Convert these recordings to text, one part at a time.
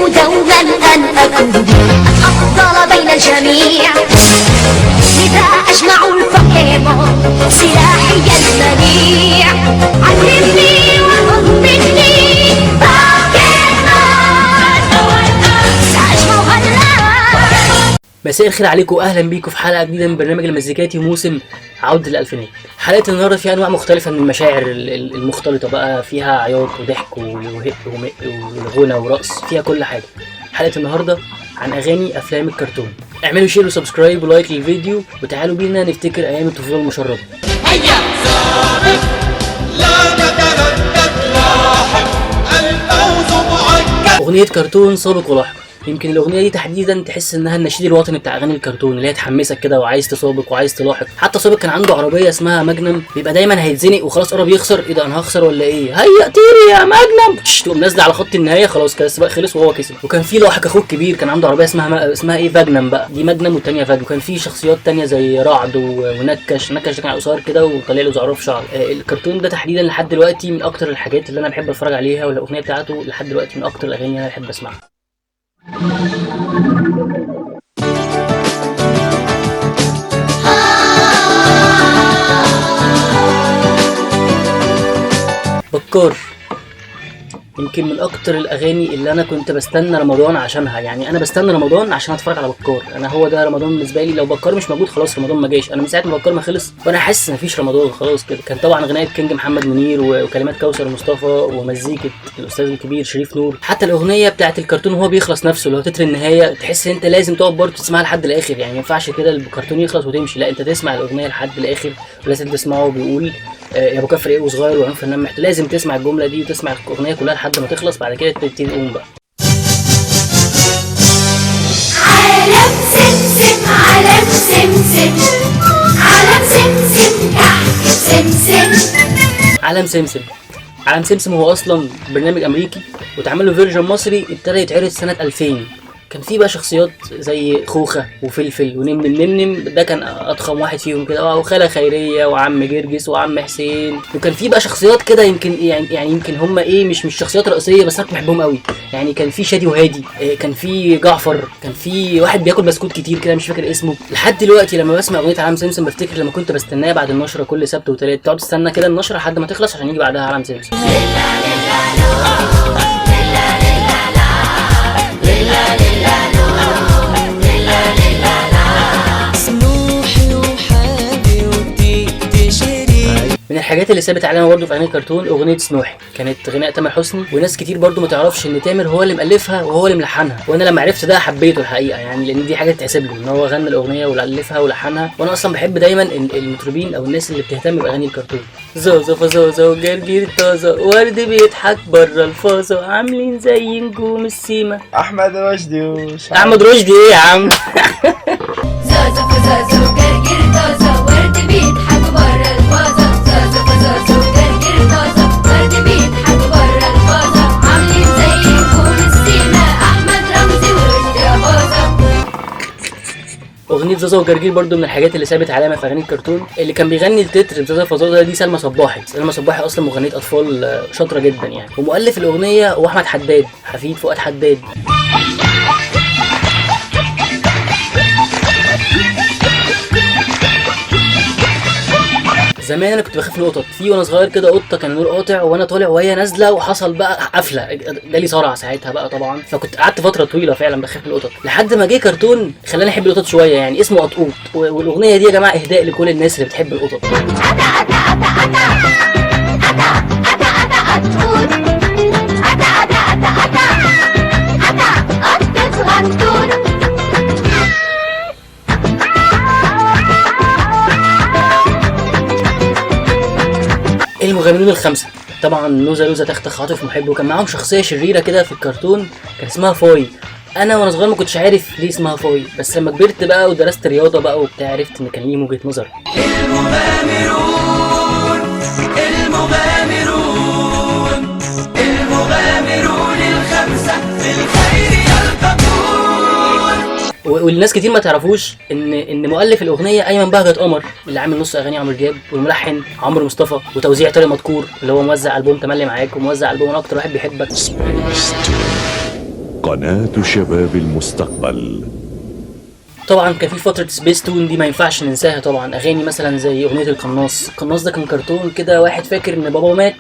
دوما أن أكون الأفضل بين الجميع، لذا أجمع البوكيمون سلاحي المنيع. علمني وطمني مساء الخير عليكم واهلا بيكم في حلقه جديده من برنامج المزيكاتي موسم عوده الالفينات. حلقه النهارده فيها انواع مختلفه من المشاعر المختلطه، بقى فيها عياط وضحك وغنى ورقص، فيها كل حاجه. حلقه النهارده عن اغاني افلام الكرتون. اعملوا شير وسبسكرايب ولايك للفيديو، وتعالوا بينا نفتكر ايام الطفوله المشرده. هيا سابق لا تتردد لاحق الفوز مؤكد. اغنيه كرتون سابق ولاحق، يمكن الاغنيه دي تحديدا تحس انها النشيد الوطني بتاع اغاني الكرتون، اللي هي تحمسك كده وعايز تسابق وعايز تلاحق. حتى سابق كان عنده عربيه اسمها ماجنم، بيبقى دايما هيتزنق وخلاص قرب يخسر، ايه ده انا هخسر ولا ايه، هيا طيري يا ماجنم، تقوم نازله على خط النهايه، خلاص كده السباق خلص وهو كسب. وكان في لاحق اخوه الكبير كان عنده عربيه اسمها ايه، فاجنم بقى، دي ماجنم والثانيه فاجنم. وكان في شخصيات ثانيه زي رعد ونكش ده كان قصير كده وطالع له زعرف شعر. الكرتون ده تحديدا لحد دلوقتي من اكتر الحاجات اللي انا بحب اتفرج عليها، والاغنيه بتاعته لحد دلوقتي من اكتر الاغاني اللي انا بحب اسمعها. بكار يمكن من اكتر الاغاني اللي انا كنت بستنى رمضان عشانها. يعني انا بستنى رمضان عشان اتفرج على بكار، انا هو ده رمضان بالنسبه لي. لو بكار مش موجود خلاص رمضان ما جاش. انا من ساعه ما بكار ما خلص وانا حاسس ان مفيش رمضان خلاص كده. كان طبعا غنايه كينج محمد منير وكلمات كوثر مصطفى ومزيكه الاستاذ الكبير شريف نور. حتى الاغنيه بتاعه الكرتون وهو بيخلص نفسه، اللي هو تتر النهايه، تحس ان انت لازم تقعد برضه تسمعها لحد الاخر. يعني ما ينفعش كده الكرتون يخلص وتمشي، لا انت تسمع الاغنيه لحد الاخر، ولازم تسمعه بيقول يا ابو كفر ايه وصغير وعين فنان محتاج. لازم تسمع الجمله دي وتسمع الاغنيه كلها لحد ما تخلص، بعد كده تبتدي تقوم بقى. عالم سمسم عالم سمسم عالم سمسم تحت سمسم. عالم سمسم هو اصلا برنامج امريكي واتعمل له فيرجن مصري، ابتدى يتعرض سنه 2000. كان في بقى شخصيات زي خوخه وفلفل ونمنم، ده كان اضخم واحد فيهم كده، وخاله خيريه وعم جرجس وعم حسين. وكان في بقى شخصيات كده يمكن يمكن هم ايه مش شخصيات رئيسيه، بس انا كنت بحبهم قوي. يعني كان في شادي وهادي، كان في جعفر، كان في واحد بياكل بسكوت كتير كده مش فاكر اسمه. لحد دلوقتي لما بسمع اغنيه عالم سمسم بفتكر لما كنت بستناها بعد النشره كل سبت وثلاث، تقعد تستنى كده النشره لحد ما تخلص عشان يجي بعدها عالم سمسم. من الحاجات اللي سابت علامه برضه في اغاني الكرتون اغنيه سنوحي، كانت غناء تامر حسني، وناس كتير برضه ما تعرفش ان تامر هو اللي مؤلفها وهو اللي ملحنها. وانا لما عرفت ده حبيته الحقيقه، يعني لان دي حاجه تحسب له ان هو غنى الاغنيه والفها ولحنها. وانا اصلا بحب دايما المطربين او الناس اللي بتهتم باغاني الكرتون. زوزو فزوزو وجرجير طازه، ورد بيضحك بره الفازه، عاملين زي نجوم السيما. احمد رشدي احمد رشدي ايه يا عم؟ زازو فزازو جرجير طازة، ورد بيضحك بره الفازة. زازو فزازو جرجير طازة، ورد بيضحك بره الفازة، عاملين زي نجوم السيما. أحمد رمزي ورشدي أباظة. اغنيه زازا وجرجير برضو من الحاجات اللي سابت علامه في اغاني الكرتون. اللي كان بيغني التتر زازا فزازا دي سلمى صباحي اصلا مغنيه اطفال شاطره جدا يعني. ومؤلف الاغنيه هو احمد حداد، حفيد فؤاد حداد. زمان انا كنت بخاف من القطط، في وانا صغير كده قطه كان نور قاطع وانا طالع وهي نازله، وحصل بقى قفله، جالي صرع ساعتها بقى طبعا. فكنت قعدت فتره طويله فعلا بخاف من القطط، لحد ما جه كرتون خلاني احب القطط شويه، يعني اسمه قطقوط. والاغنيه دي يا جماعه اهداء لكل الناس اللي بتحب القطط. المغامرون الخمسه، طبعا نوزة لوزة تختخ عاطف محب، وكان معاهم شخصيه شريره كده في الكرتون كان اسمها فاي. انا وانا صغير ما كنتش عارف ليه اسمها فاي، بس لما كبرت بقى ودرست رياضه بقى وبتاع عرفت ان كان ليه وجهه نظر. المغامرون الخمسه بالخير يلتقون. والناس كتير ما تعرفوش ان مؤلف الاغنيه ايمن بهجت قمر، اللي عامل نص اغاني عمرو دياب، والملحن عمرو مصطفى، وتوزيع طارق مدكور اللي هو موزع البوم تملي معاك وموزع البوم انا اكتر واحد بيحبك. قناة شباب المستقبل. طبعا كان في فتره سبيس تون دي ما ينفعش ننساها طبعا. اغاني مثلا زي اغنيه القناص ده كان كرتون كده، واحد فاكر ان باباه مات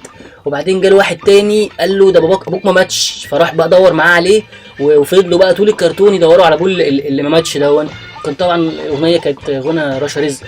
وبعدين جاله واحد تاني قال له ده ابوك ما ماتش، فراح بقى دور معاه عليه وفضلوا بقى طول الكرتون يدوروا على ابوه اللي ما ماتش دون. كان طبعا الاغنيه كانت غنى رشا رزق.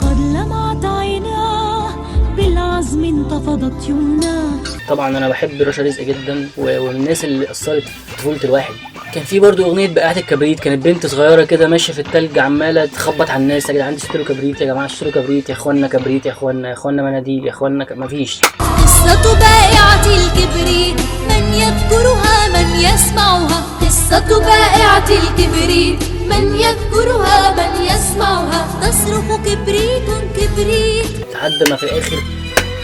قد لمعت عيناه بالعزم انتفضت يمناه. طبعا انا بحب رشا رزق جدا ومن الناس اللي اثرت في طفوله الواحد. كان في برضو اغنيه بقعه الكبريت، كانت بنت صغيره كده ماشيه في التلج عماله تخبط على الناس، يا جدعان اشتروا كبريت، يا جماعه اشتروا كبريت، يا اخوانا كبريت، يا اخوانا مناديل، يا اخوانا مفيش. قصة بائعة الكبريت من يذكرها من يسمعها. قصة بائعة الكبريت من يذكرها من يسمعها. تصرخ كبريت كبريت لحد ما في الاخر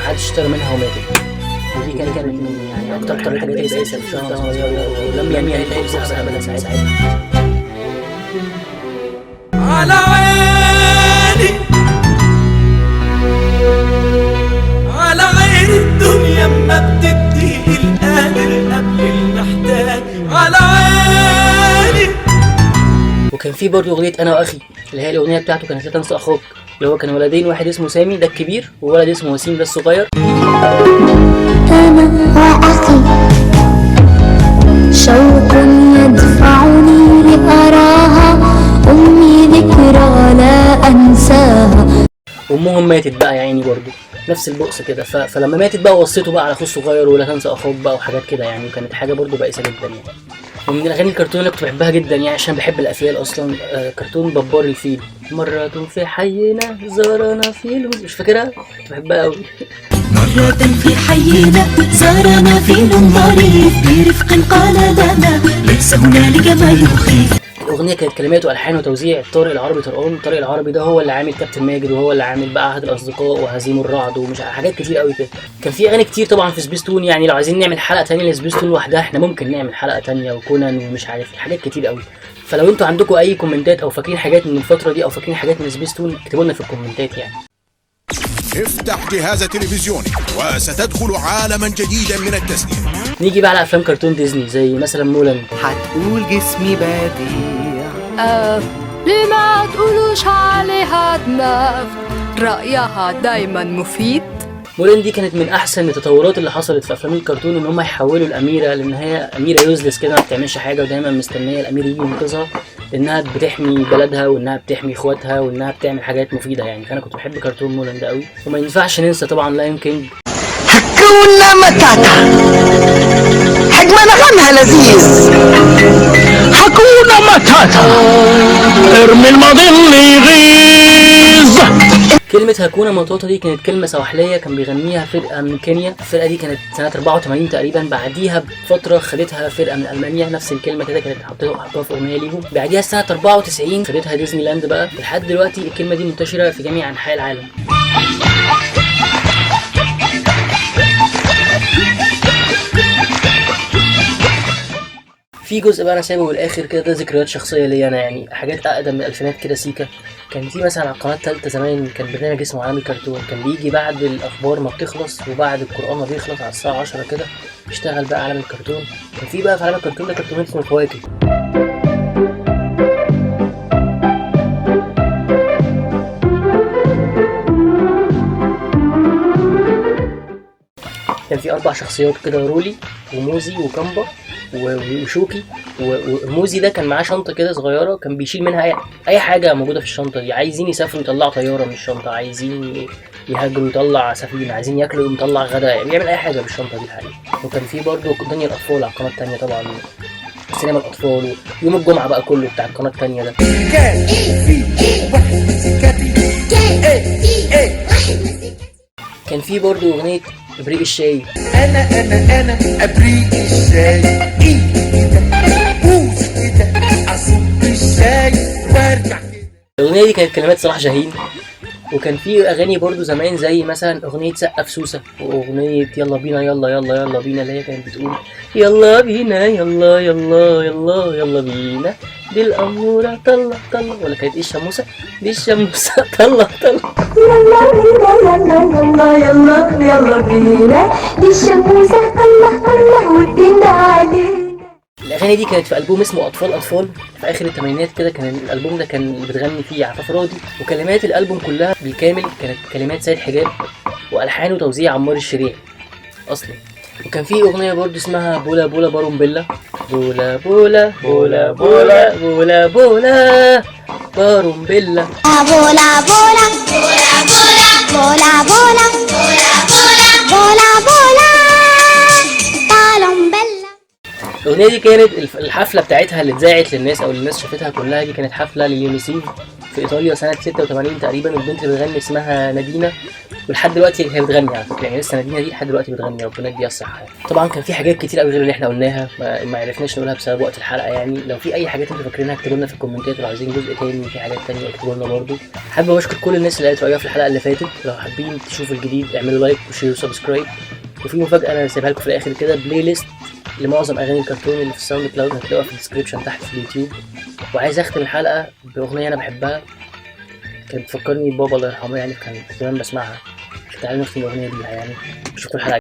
محدش اشترى منها وماتت. ودي كانت من يعني اكتر الحاجات اللي بائسه في شهر ولم يميل الخبز ابدا ساعتها. على عيني على عين الدنيا ما بتدي القادر قبل المحتاج. على عيني. وكان في برضه اغنيه انا واخي اللي هي الاغنيه بتاعته كانت لا تنسى اخوك، اللي هو كان ولدين، واحد اسمه سامي ده الكبير وولد اسمه وسيم ده الصغير. أنا وأخي شوق يدفعني لأراها، أمي ذكرى لا أنساها. وامهم ماتت بقى يا عيني برضه نفس البؤس كده، فلما ماتت بقى وصيته بقى على اخوه الصغير ولا تنسى اخوك بقى وحاجات كده يعني، وكانت حاجه برضه بائسه جدا يعني. ومن الاغاني الكرتون اللي كنت بحبها جدا يعني عشان بحب الافيال اصلا، كرتون بابار الفيل. مرة في حينا زارنا فيل، مش فاكرها كنت بحبها قوي. مرة في حينا زارنا فيل ظريف برفق قال لنا ليس هنالك ما يخيف. الاغنيه كانت كلمات والحان وتوزيع طارق العربي طرقان. طارق العربي ده هو اللي عامل كابتن ماجد، وهو اللي عامل بقى عهد الاصدقاء وهزيم الرعد ومش حاجات كتير قوي كده. كان في اغاني كتير طبعا في سبيستون يعني، لو عايزين نعمل حلقه تانية لسبيستون لوحدها احنا ممكن نعمل حلقه تانية، وكونان ومش عارف حاجات كتير قوي. فلو انتوا عندكم اي كومنتات او فاكرين حاجات من الفتره دي او فاكرين حاجات من سبيستون اكتبوا لنا في الكومنتات يعني. افتح جهاز تلفزيوني وستدخل عالما جديدا من التسلية. نيجي بقى على افلام كرتون ديزني زي مثلا مولان. هتقول جسمي بديع. ليه ما تقولوش عليها دماغ، رأيها دايما مفيد. مولان دي كانت من احسن التطورات اللي حصلت في افلام الكرتون، ان هم يحولوا الاميره لان هي اميره يوزلس كده ما بتعملش حاجه ودايما مستنيه الامير يجي ينقذها، لانها بتحمي بلدها وانها بتحمي اخواتها وانها بتعمل حاجات مفيده يعني. فانا كنت بحب كرتون مولان ده قوي. وما ينفعش ننسى طبعا لاين كينج. هكونا متاتا حجم نغمها لذيذ. هكونا متاتا ارمي المظل يغيظ. كلمة هاكونا ماتاتا دي كانت كلمة سواحلية كان بيغنيها فرقة من كينيا. الفرقة دي كانت سنة 84 تقريبا، بعديها بفترة خدتها فرقة من ألمانيا نفس الكلمة كده كانت حطوها في أغنية ليهم. بعديها سنة 94 خدتها ديزني لاند بقى. لحد دلوقتي الكلمة دي منتشرة في جميع أنحاء العالم. في جزء بقى انا سايبه للاخر كده، ده ذكريات شخصيه ليا انا يعني، حاجات اقدم من الالفينات كده سيكا. كان في مثلا على القناه الثالثه زمان كان برنامج اسمه عالم الكرتون، كان بيجي بعد الاخبار ما بتخلص وبعد القران ما بيخلص على الساعه 10 كده اشتغل بقى عالم الكرتون. كان في بقى في عالم الكرتون ده كرتون اسمه الفواكه. كان في 4 شخصيات كده، رولي وموزي وكامبا وشوكي. وموزي ده كان معاه شنطه كده صغيره كان بيشيل منها اي حاجه موجوده في الشنطه دي. عايزين يسافروا يطلعوا طياره من الشنطه، عايزين يهاجروا يطلع سفينه، عايزين ياكلوا يطلع غدا، يعني بيعمل اي حاجه بالشنطه دي الحقيقه. وكان في برضه دنيا الاطفال على القناه الثانيه طبعا، سينما الاطفال، ويوم الجمعه بقى كله بتاع القناه الثانيه ده. كان في برضه اغنيه ابريق الشاي. انا ابريق الشاي، كده بوس كده اصب الشاي وارجع كده. الاغنيه دي كانت كلمات صلاح جاهين. وكان في اغاني برضو زمان زي مثلا اغنيه سقف سوسه واغنيه يلا بينا يلا يلا يلا بينا اللي هي كانت بتقول يلا بينا يلا يلا يلا يلا بينا دي الاموره طلع طلع، ولا كانت ايه الشموسه دي الشموسه طلع طلع يلا بينا يلا يلا يلا بينا دي الشموسة طلع طلع ودينا علينا. الاغاني دي كانت في البوم اسمه اطفال اطفال في اخر الثمانينات كده. كان الالبوم ده كان اللي بتغني فيه عفاف راضي، وكلمات الالبوم كلها بالكامل كانت كلمات سيد حجاب والحان وتوزيع عمار الشريعي اصلا. وكان في اغنيه برضه اسمها بولا بولا بارومبيلا، بولا بولا بولا بولا بولا بولا بارومبيلا، بولا بولا بولا بولا بولا بولا بولا بارومبيلا. الاغنيه دي كانت الحفله بتاعتها اللي اتذاعت للناس او اللي الناس شافتها كلها، دي كانت حفله لليونيسيف في ايطاليا سنه 86 تقريبا. والبنت اللي بتغني اسمها نادينا، ولحد دلوقتي هي بتغني على فكره، يعني لسه نادينا دي لحد دلوقتي بتغني، ربنا يديها الصحه. طبعا كان في حاجات كتير قوي غير اللي احنا قلناها ما عرفناش نقولها بسبب وقت الحلقه. يعني لو في اي حاجات انتوا فاكرينها اكتبوا لنا في الكومنتات، ولو عايزين جزء تاني في حاجات تانيه اكتبوا لنا برضه. حابب اشكر كل الناس اللي قالت رايها في الحلقه اللي فاتت. لو حابين تشوفوا الجديد اعملوا لايك وشير وسبسكرايب. وفي مفاجاه انا سايبها لكم في الاخر كده، بلاي ليست لمعظم اغاني الكرتون اللي في الساوند كلاود، هتلاقوها في الديسكربشن تحت في اليوتيوب. وعايز اختم الحلقه باغنيه انا بحبها، كانت بتفكرني ببابا الله يرحمه، يعني كان زمان بسمعها. تعالوا نختم الاغنيه دي يعني. اشوفكم الحلقه